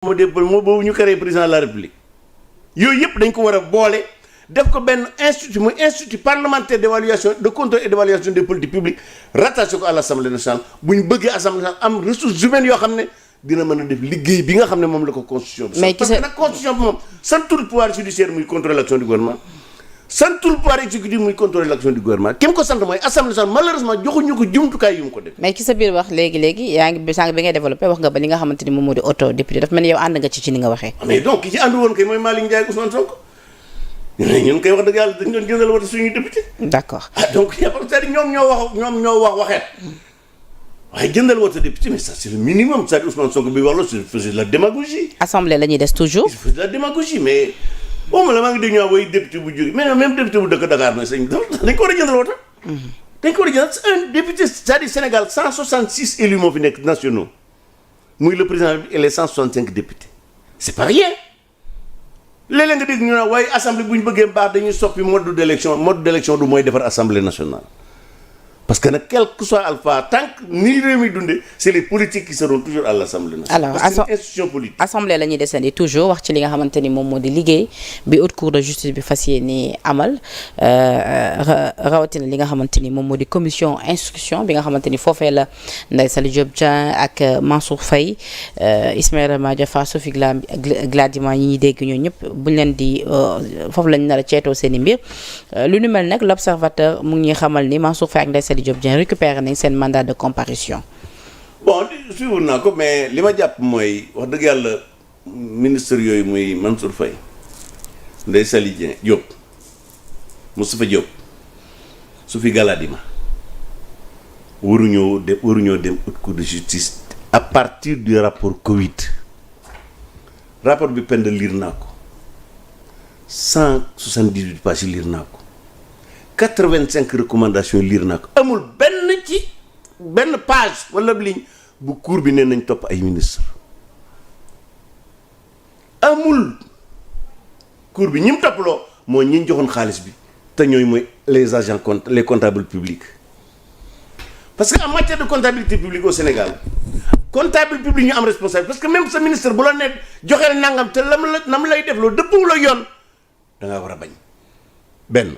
moo déppal moo boobu ñu créé président de la république yooyu yëpp dañ ko war a boole def ko benn institut muy institut parlementaire d'évaluation de contrôle et d'évaluation des politiques publiques rattaché ko à l'Assemblée nationale bu ñu bëggee Assemblée nationale am ressources humaines yoo xam ne dina mën a def liggéey bi nga xam ne moom la ko constitution bi. mais parce que nag constitution bi moom santul pouvoir judiciaire muy contrôler l'action du gouvernement santul pouvoir exécutif muy contrôler l'action du gouvernement ki mu ko sant mooy Assemblée nationale malheureusement joxuñu ko jumtukaay yu mu ko def. mais ci sa biir wax léegi yaa ngi sànq bi ngay développé wax nga ba li nga xamante ni moom moo di auto député daf mel ni yow ànd nga ci ni nga waxee. mais donc ki ci ànd woon kay mooy Malick Ndiaye ak Ousmane Sonko ñun koy wax dëgg yàlla dañu doon jëndal wata suñuy député. d'accord donc c'est-à-dire ñoom ñoo wax waxeet waaye jëndal wata député mais ça c'est le minimum c'est-à-dire Ousmane Sonko bi wax la c'est de la démagogie. Assemblée la ñuy des toujours. c'est de la démagogie mais boo ma la maa ngi dégg ñu way député bu jóge mais même député bu dëkk Dakar na sëñ dañ ko war a jëndal wata dañ ko war a jëndal un député c'est-à-dire Sénégal 166 élus moo fi nekk nationaux muy le président et les 165 députés c'est pas rien léeg-léeg nga dégg ñu ne waaye assemblée bu ñu bëggee baax dañuy soppi mode d'élection du mooy defar assemblée nationale parce que nag quel que soit alpha tant que ni réew mi dundee c'est les politiques qui seront toujours à l'assemblée nationale. Alors parce que c'est une institution politique. Assemblée la ñuy desandi toujours wax ci li nga xamante ni moom moo di liggéey bi haute cour de justice bi fas yéene amal rawatina li nga xamante ni moom moo di commission instruction bi nga xamante ni foofee la Ndeye Saly Diop Dieng ak Mansour Faye Ismaïla Madior Fall Sophie Gladima ñi ñuy dégg ñoo ñëpp buñ leen di foofu lañ nar a ceetoo seen i mbir lu nu mel nag l'observateur mu ngi ñuy xamal ni Mansour Faye ak Ndeye Saly Diop Dieng récupéré nañ seen mandat de comparution. Bon suivre naa ko mais li ma jàpp mooy wax dëgg yàlla ministre yooyu muy Mansour Faye Ndeye Saly Diop Moustapha Diop Sophie Gladima waruñoo dem haute cour de justice à partir du rapport Covid rapport bi pend lire naa ko 178 pages lire naa ko 85 recommandations lire naa ko amul benn page wala ligne bu cour bi nee nañ topp ay ministre amul cour bi ñi mu topploo moo ñi joxoon xaalis bi te ñooy mooy les agents les comptables publics parce que en matière de comptabilité publique au Sénégal comptable public ñu am responsable parce que même sa ministre bu la ne joxee nangam te nam lay def loolu dëppoo la yoon da ngaa war a bañ benn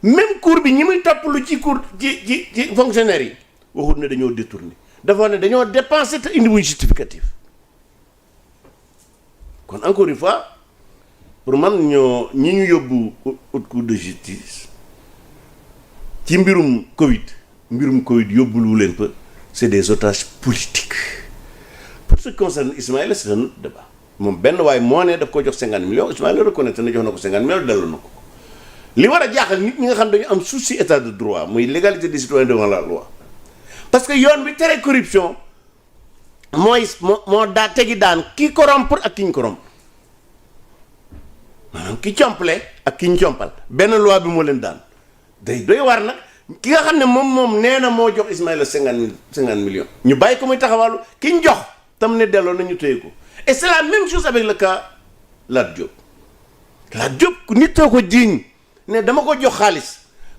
même cour bi ñi muy topp lu ci cour ci fonctionnaires yi waxut ne dañoo détourné dafa ne dañoo dépensé te indi wuñ justificatif kon encore une fois pour man ñi ñu yóbbu haute cour de justice ci mbirum Covid yóbbulu leen pa c'est des otages politiques pour ce qui concerne Ismaïla c'est un autre débat moom benn waaye moo ne daf ko jox 50 millions Ismaïla reconnaître na jox na ko 50 millions delloo na ko li war a jaaxal nit ñi nga xam dañu am souci état de droit muy l'égalité des citoyens devant la loi parce que yoon bi tere corruption moo daa tegi daan ki corrompre ak ki ñu corrompre maanaam ki compale ak ki ñu compal benn loi bi moo leen daan day doy war nag ki nga xam ne moom nee na moo jox Ismaïla 50 millions ñu bàyyi ko muy taxawaalu ki ñu jox tam ne delloo na ñu téye ko et c'est la même chose avec le cas Lat Diop ku nit too ko jiiñ ne dama ko jox xaalis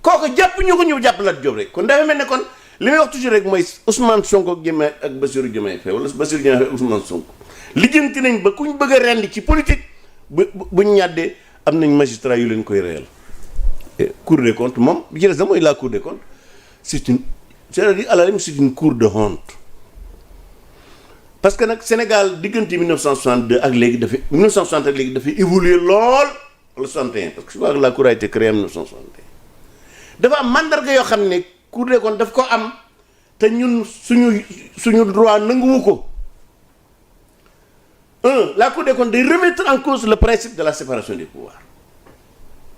kooku jàpp ñu ko ñëw jàpp Lat Diop rek kon dafa mel ne kon li may wax toujours rek mooy Ousmane Sonko ak Diomaye ak Bassirou Diomaye Faye wala Bassirou Diomaye Faye ak Ousmane Sonko lijjanti nañ ba kuñ bëgg a rendi ci politique buñ ñàddee am nañ magistrat yu leen koy réel Cour des comptes moom bi ci des mooy la Cour des comptes c'est-à-dire à la limite c'est une cour de honte parce que nag Sénégal diggante 1962 ak léegi dafay évoluer lool le 61 parce que je crois que la cour a été créée en 1961 dafa am mandarga yoo xam ne Cour des comptes daf ko am te ñun suñu droit nanguwu ko la Cour des comptes day remettre en cause le principe de la séparation des pouvoirs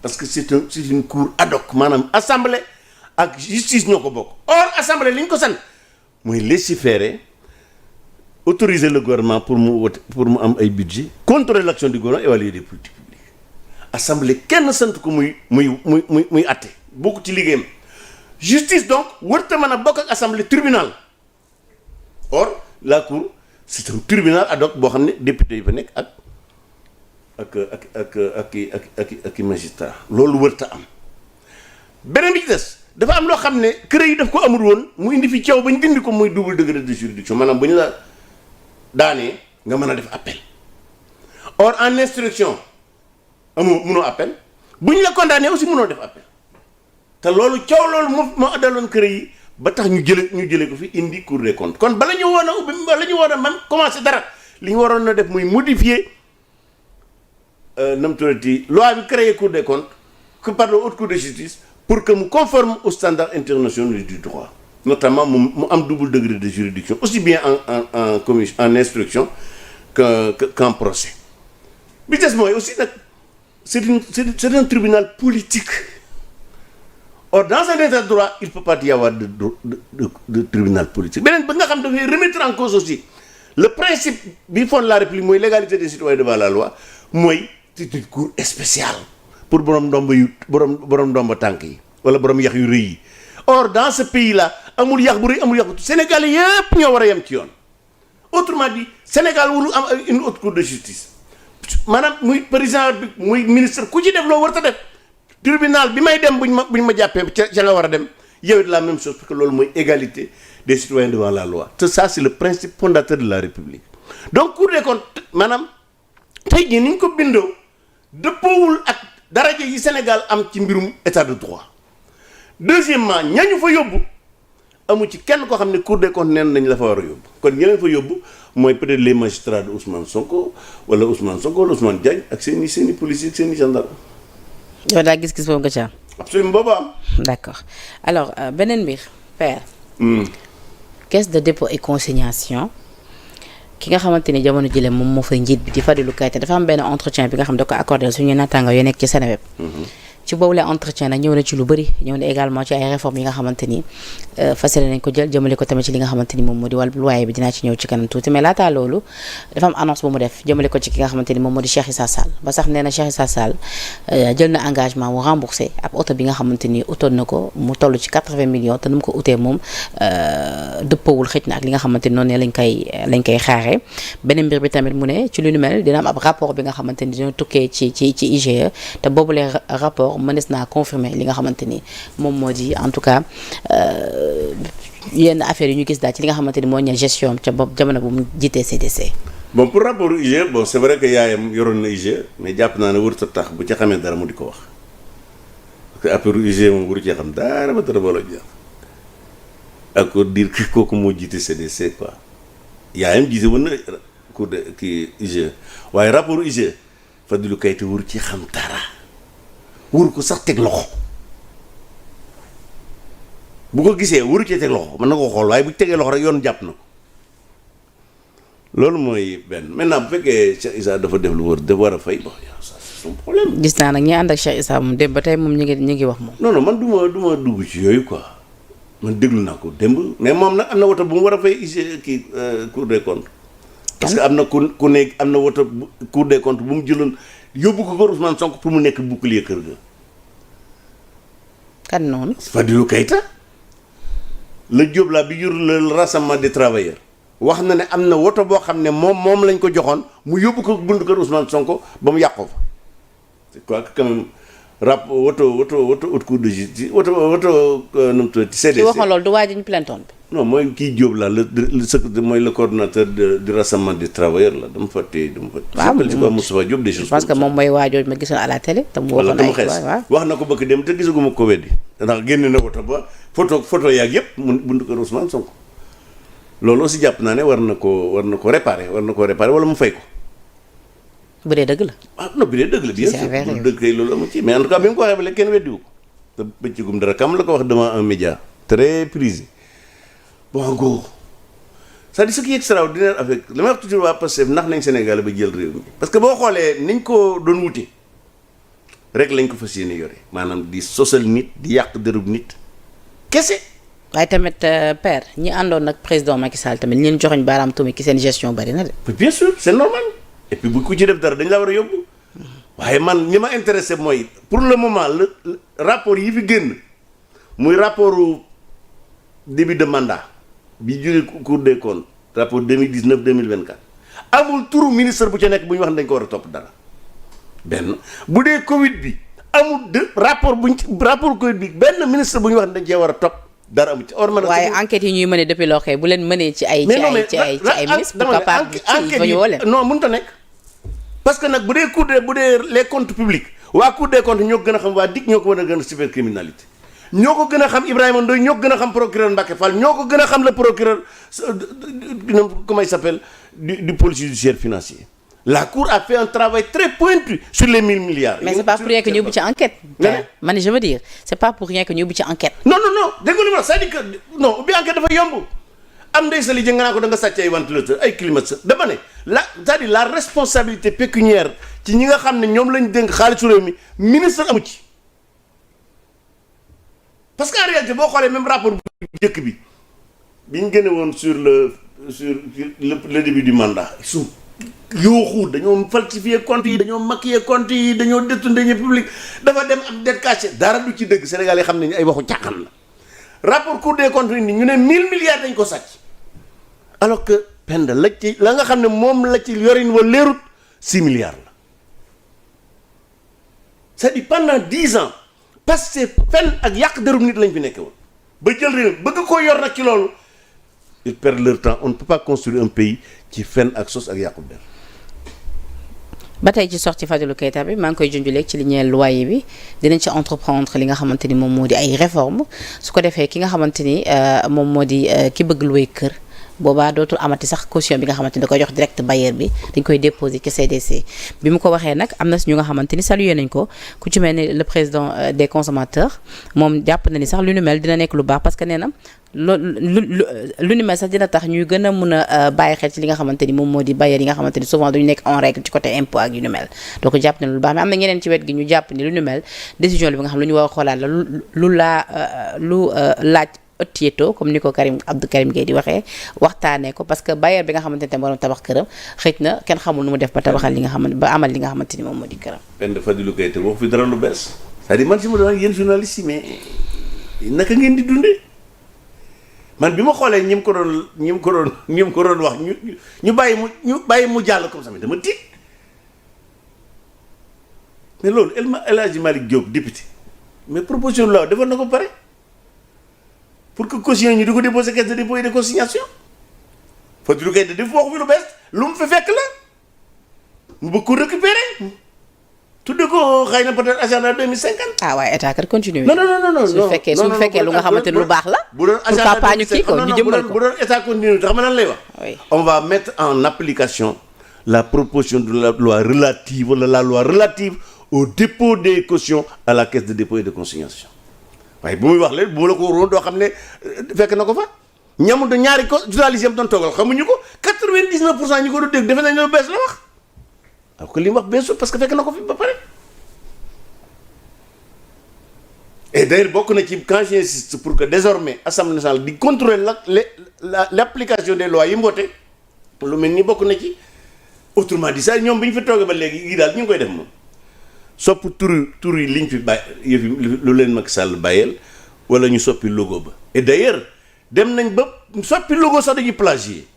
parce que c'est une cour ad hoc maanaam assemblée ak justice ñoo ko bokk or assemblée li ñu ko sant mooy légiférer autoriser le gouvernement pour mu am ay budget contrôler l'action du gouvernement évaluer des politiques publiques assemblée kenn sant ko muy atte bokk ci liggéeyam justice donc warta mën a bokk ak assemblée tribunal or la cour c'est un tribunal ad hoc boo xam ne député yi fa nekk ak magistrat loolu warta am beneen bi ci des dafa am loo xam ne kër yi daf ko amul woon mu indi fi coow ba ñu dindi ko muy double degré de juridiction maanaam bu ñu la daanee nga mën a def appel or en instruction mënoo appel bu ñu la condamné aussi mënoo def appel te loolu coow loolu moo daloon kër yi ba tax ñu jëlee ko fi indi Cour des comptes kon bala ñu woon a ubbi bala ñu woon a man commencé dara li ñu waroon na def muy modifier nam tuddati loi bi créé Cour des comptes que par la haute cour de justice pour que mu conforme aux standards internationaux du droit notamment mu am double degré de juridiction aussi bien en commission en instruction qu'en procès bi des mooy aussi nag c'est un tribunal politique. Or, dans un état de droit, il ne peut pas y avoir de tribunal politique. Mais il faut remettre en cause aussi le principe du fond de la République, l'égalité des citoyens devant la loi, c'est une cour spéciale pour borom domba tanki wala borom yax yu reuy. Or, dans ce pays-là, amul yax bu reuy amul yax bu Sénégal yépp ñoo wara yam ci yoon. Autrement dit, Sénégal wulu am une haute cour de justice. Manam muy président bi muy ministre ku ci def lo warta def. Tribunal bi may dem buñ ma jappé ca nga wara dem yow it la même chose parce que lolu moy égalité des citoyens devant la loi. Tout ça c'est le principe fondateur de la République. Donc Cour des comptes manam tay ji niñ ko bindo deppowul ak daraja yi Sénégal am ci mbirum état de droit. Deuxièmement, ñañu fa yobbu amu ci kenn ko xamné Cour des comptes nén nañ la fa wara yobbu. Kon ñeneen fa yobbu moy peut-être les magistrats de Ousmane Sonko wala Ousmane Diagne ak seeni policiers ak seeni gendarmes. yow daa gis-gis boobu nga ci am. absolument boobu am. d'accord alors beneen mbir père. caisse de dépôt et consignation ki nga xamante ni jamono jile moom moo fay njiit bi di Fadilou Keita dafa am benn entretien bi nga xam da ko accordé suñu naataango yoo nekk ci Seneweb. ci boobu la entretien nag ñëw na ci lu bëri ñëw na également ci ay réformes yi nga xamante ni facile nañ ko jël jëmale ko tamit ci li nga xamante ni moom moo di wàllu loyer bi dinaa ci ñëw ci kanam tuuti mais laataa loolu dafa am annonce bu mu def jëmale ko ci ki nga xamante ni moom moo di Cheikh Issa Sall ba sax nee na Cheikh Issa Sall jël na engagement mu remboursé ab oto bi nga xamante ni utoon na ko mu toll ci 80 millions te nu mu ko utee moom dëppawul xëj na ak li nga xamante ni noonu ne lañ koy xaaree beneen mbir bi tamit mu ne ci lu nu mel dina am ab rapport bi nga xamante ni dina tukkee ci IGE te boobu les rapport mënees naa confirmer li nga xamante ni moom moo di en tout cas yenn affaire yi ñu gis daal ci li nga xamante ni moo ñeel gestion ca bopp jamono bu mu jiitee CDC. bon pour rapport IGE bon c'est vrai que yaayam yoroon na IGE mais jàpp naa ne warut a tax bu ca xamee dara mu di ko wax parce que affaire IGE moom waru cee xam dara ba dara booloo jeex ak ko dire que kooku moo jiite CDC quoi yaayam jiite woon na cour de kii IGE waaye rapport IGE Fadilou Keita waru ci xam dara. wuru ko sax teg loxo bu ko gisee wuru cee teg loxo mën na ko xool waaye bu tegee loxo rek yoon jàpp na ko loolu mooy benn maintenant bu fekkee Cheikh Issa dafa def lu wër dafa war a fay bon ça c'est son problème. gis naa nag ñi ànd ak Cheikh Issa moom démb ba tey moom ñu ngi wax moom. non man du ma dugg ci yooyu quoi man déglu naa ko démb mais moom nag am na woto bu mu war a fay IG kii Cour des comptes. parce que am na ku ne am na woto Cour des comptes bu mu jëloon yóbbu ko kër Ousmane Sonko pour mu nekk bouclier kër ga. kan noonu. Fadilou Keita la Diop la bi jur le rassemblement des travailleurs wax na ne am na woto boo xam ne moom lañ ko joxoon mu yóbbu ko buntu kër Ousmane Sonko ba mu yàqoo fa c'est quoi que quand même woto haute cour de justice woto nu mu tuddati CDC. ki waxoon loolu du waaj ñu plaintoon bi. non mooy kii Diop la mooy le coordonnateur du rassemblement des travailleurs la dama fàtte. waaw c'est quoi Moustapha Diop des choses. parce que moom mooy waajoo ma gisoon à la télé. te mu waxoon ay wax na ko bëgg dem te gisaguma ko weddi ndax génne na woto ba photo yaag yëpp mu buntu kër Ousmane Sonko loolu aussi jàpp naa ne war na ko réparer wala mu fay ko. bu dee dëgg la. ah non bu dee dëgg la bien sûr bu dëgg kay loolu amu ci mais en tout cas bi mu ko waxee ba léegi kenn weddiwu ko te bëccëgum dara kam la ko wax devant un média très prisé. bon en gros c'est-à-dire ce qui est extraordinaire avec li may wax toujours waa Pastef ndax nañ Sénégal ba jël réew mi parce que boo xoolee niñ ko doon wute rek lañ ko fas yéene yore maanaam di sosal nit di yàq dërëb nit kese. waaye tamit père ñi àndoon nag président Macky Sall tamit ñi leen joxoñ baaraam tuumi ki seen gestion bari na de. bien sûr c'est normal et puis bu ku ci def dara dañ la war a yóbbu waaye man ñi ma intéressé mooy pour le moment le rapport yi fi génn muy rapportu début de mandat. bi jógee Cour des comptes rapport 2019-2024 amul turu ministre bu ca nekk bu ñu wax ne dañ ko war a topp dara benn bu dee Covid bi amul rapport Covid bi benn ministre bu ñu wax ne dañ cee war a topp dara amu ci. waaye enquête yi ñuy mëne depuis loo xëy bu leen mënee ci ay ministre bu capable ci fa ñu woo leen. non mënut a nekk parce que nag bu dee les comptes publics waa Cour des comptes ñoo ko gën a xam waa DIC ñoo ko mën a gën a cybercriminalité ñoo ko gën a xam Ibrahima Ndoye ñoo ko gën a xam procureur Mbacké Fall ñoo ko gën a xam le procureur comment il s'appelle du pôle judiciaire financier. La Cour a fait un travail très pointu sur les 1000 milliards. mais c'est pas pour rien que ñu ubbi ci enquête. man je veux dire c'est pas pour rien que ñu ubbi ci enquête. non dégg nga li ma wax c'est-à-dire que non ubbi enquête dafa yomb am ndey sali jëng nga naa ko da nga sàcc ay ventilateur ay climatiseur dama ne c'est-à-dire la responsabilité pécuniaire ci ñi nga xam ne ñoom lañ dénk xaalisu réew mi ministre amu ci parce que en réalité boo xoolee même rapport bu njëkk bi ñu génne woon sur le début du mandat su yooxu dañoo falsifier compte yi dañoo maquiller compte yi dañoo détourner deniers publics dafa dem ak dette cachée dara du ci dëgg Sénégal yi xam nañu ay waxu caaxaan la rapport Cour des comptes ni ñu ne 1000 milliards dañ ko sàcc alors que pend la nga xam ne moom la ci yorin wa leerut 6 milliards la c'est-à-dire pendant 10 ans parce que fen ak yàq derum nit lañ fi nekke woon ba jël réew bëgg koo yor nag ci loolu ils perdent leur temps on ne peut pas construire un pays ci fen ak sos ak yàqu der. ba tey ci sorti Fadilou Keita bi maa ngi koy junj léegi ci li ñeel loyer bi dinañ ci entreprendre li nga xamante ni moom moo di ay réformes su ko defee ki nga xamante ni moom moo di ki bëgg louer kër boobaa dootul amati sax caution bi nga xamante ni da koy jox direct bailleur bi dañ koy déposer ci CDC bi mu ko waxee nag am na si ñu nga xamante ni salué nañ ko ku ci mel ni le président des consommateurs moom jàpp na ni sax lu nu mel dina nekk lu baax parce que nee na lu ni mel sax dina tax ñuy gën a mun a bàyyi xel ci li nga xamante ni moom moo di bailleur yi nga xamante ni souvent duñu nekk en règle ci côté impôt ak yu ni mel donc jàpp na lu baax mais am na ñeneen ci wet gi ñu jàpp ni lu ni mel décision li bi nga xam lu ñu war a xoolaat la lu laaj ëttieto comme ni ko Abdou Karim Gueye di waxee waxtaanee ko parce que bailleur bi nga xamante ne moo tabax këram xëy na kenn xamul nu mu def ba tabaxal li nga xamante ba amal li nga xamante ni moom moo di këram. Penda Fadilou Keita wax fi dara lu bees c'est-à-dire man si ma doon yéen journalistes yi mais naka ngeen di dundee man bi ma xoolee ñi mu ko doon wax ñu bàyyi mu jàll comme ça mais dama tiit mais loolu El Hadji Malick Diop député mais proposition de loi defoon na ko pare. pour que caution ñu di ko déposer caisse de dépôt et de consignation Fadilou Keita def waxu fi lu bees lu mu fi fekk la mu bëgg ko récupérer tudde ko xëy na peut-être agenda 2050. waaye état kat continue. non su fekkee lu nga xamante lu baax la. bu doon agenda 2050 ñu jëmbal ko bu doon état continue te xam nga nan lay wax. oui on va mettre en application la proposition de la loi relative wala la loi relative au dépôt des cautions à la caisse de dépôt et de consignation. waaye bu muy wax léegi bu ma la ko waroon doo xam ne fekk na ko fa ñamul da ñaari ko journaliste yam doon toogal xamuñu ko 99% ñi ko doon dégg defe nañ ne bees la wax alors que li mu wax beesul parce que fekk na ko fi ba pare. et d'ailleurs bokk na ci quand j'insiste pour que désormais Assemblée nationale di contrôler l'application des lois yi mboote lu mel ni bokk na ci autrement dit ça ñoom bi ñu fi toogee ba léegi yi daal ñu ngi koy def moom. sopp tur yi liñ fi bàyyi yëfi lu leen Macky Sall bàyyeel wala ñu soppi logo ba et d'ailleurs dem nañ ba soppi logo sax dañuy plagier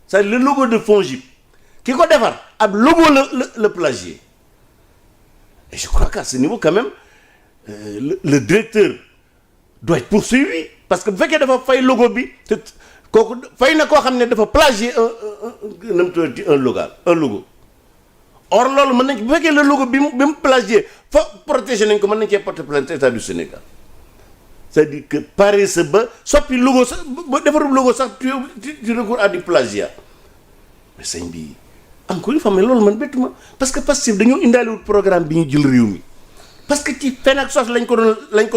c'est-à-dire le logo de FONGIP ki ko defar ab logo le plagier et je crois qu'à ce niveau quand même le directeur doit être poursuivi parce que bu fekkee dafa fay logo bi te kooku fay na koo xam ne dafa plagier un logo or loolu mën nañ bu fekkee le logo bi mu plagier fa protéger nañ ko mën nañ cee porter plainte état du Sénégal c'est-à-dire que pare sa ba soppi logo sax ba defarum logo sax tu recours à du plagiat mais sëñ bi encore une fois mais loolu man bettu ma parce que Pastef dañoo indaaliwut programme bi ñu jël réew mi parce que ci fen ak sos lañ ko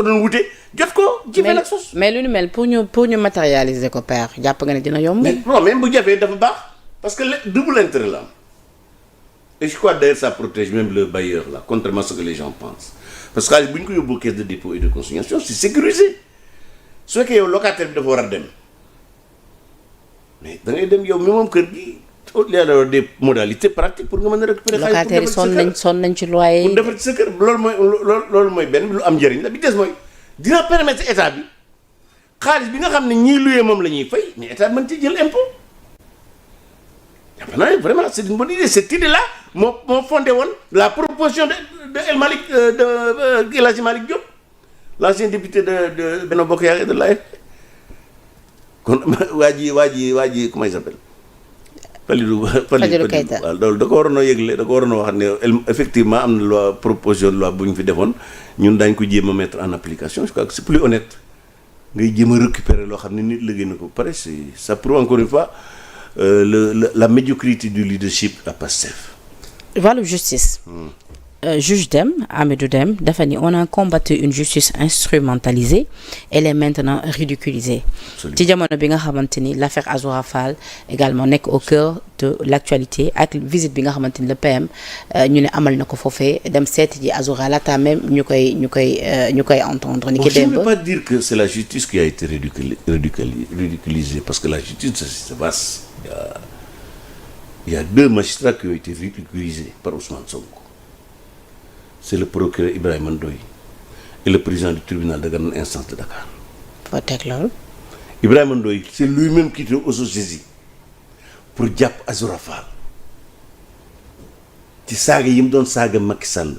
doon wute jot ko ci fen ak sos mais lu ñu mel pour ñu matérialiser ko père jàpp nga ne dina yomb. non même bu jafee dafa baax parce que double intérêt la am. Et je crois d'ailleurs ça protège même le bailleur là, contrairement à ce que les gens pensent. Parce que bu ñu ko yóbbu caisse de dépôt et de consignation c'est sécurisé su fekkee yow locataire bi dafa war a dem mais da ngay dem yow mi moom kër gi il y a des modalités pratiques pour nga mën a récupérer xaalis locataire yi sonn nañ ci loyer pour defar ci sa kër loolu mooy benn lu am njëriñ la bi des mooy dina permettre état bi xaalis bi nga xam ne ñii luyee moom la ñuy fay mais état mën ci jël impôt jàpp naa ne vraiment c'est une bonne idée cette idée là moo fondé woon la proposition de El Malick de El Hadji Malick Diop l'ancien député de Benno Bokk Yaakaar de l'AFP kon waa ji comment il s'appelle Fadilou Keita waaw loolu da ko waroon a yëgle da ko waroon a wax ne effectivement am na loi proposition de loi bu ñu fi defoon ñun daañ ko jéem a mettre en application je crois que c'est plus honnête ngay jéem a récupérer loo xam ne nit liggéey na ko pare c'est ça prouve encore une fois la médiocrité du leadership à Pastef. wàllu justice. Juge Dème Hamidou Dème dafa ni on a combattu une justice instrumentalisée elle est maintenant ridiculisée. ci jamono bi nga xamante ni l'affaire Azoura Fall également nekk au cœur de l'actualité ak visite bi nga xamante ni le PM ñu ne amal na ko foofee dem seeti ji Azoura laata même ñu koy entendre. ni ki démb je ne veux pas dire que c'est la justice qui a été ridiculisée parce que la justice c'est vaste. Il y a 2 magistrats qui ont été ridiculisés par Ousmane Sonko. C'est le procureur Ibrahima Ndoye et le président du tribunal de grande instance de Dakar. foo teg loolu. Ibrahima Ndoye c'est lui-même qui était autosaisi pour jàpp Azoura Fall ci saaga yi mu doon saaga Macky Sall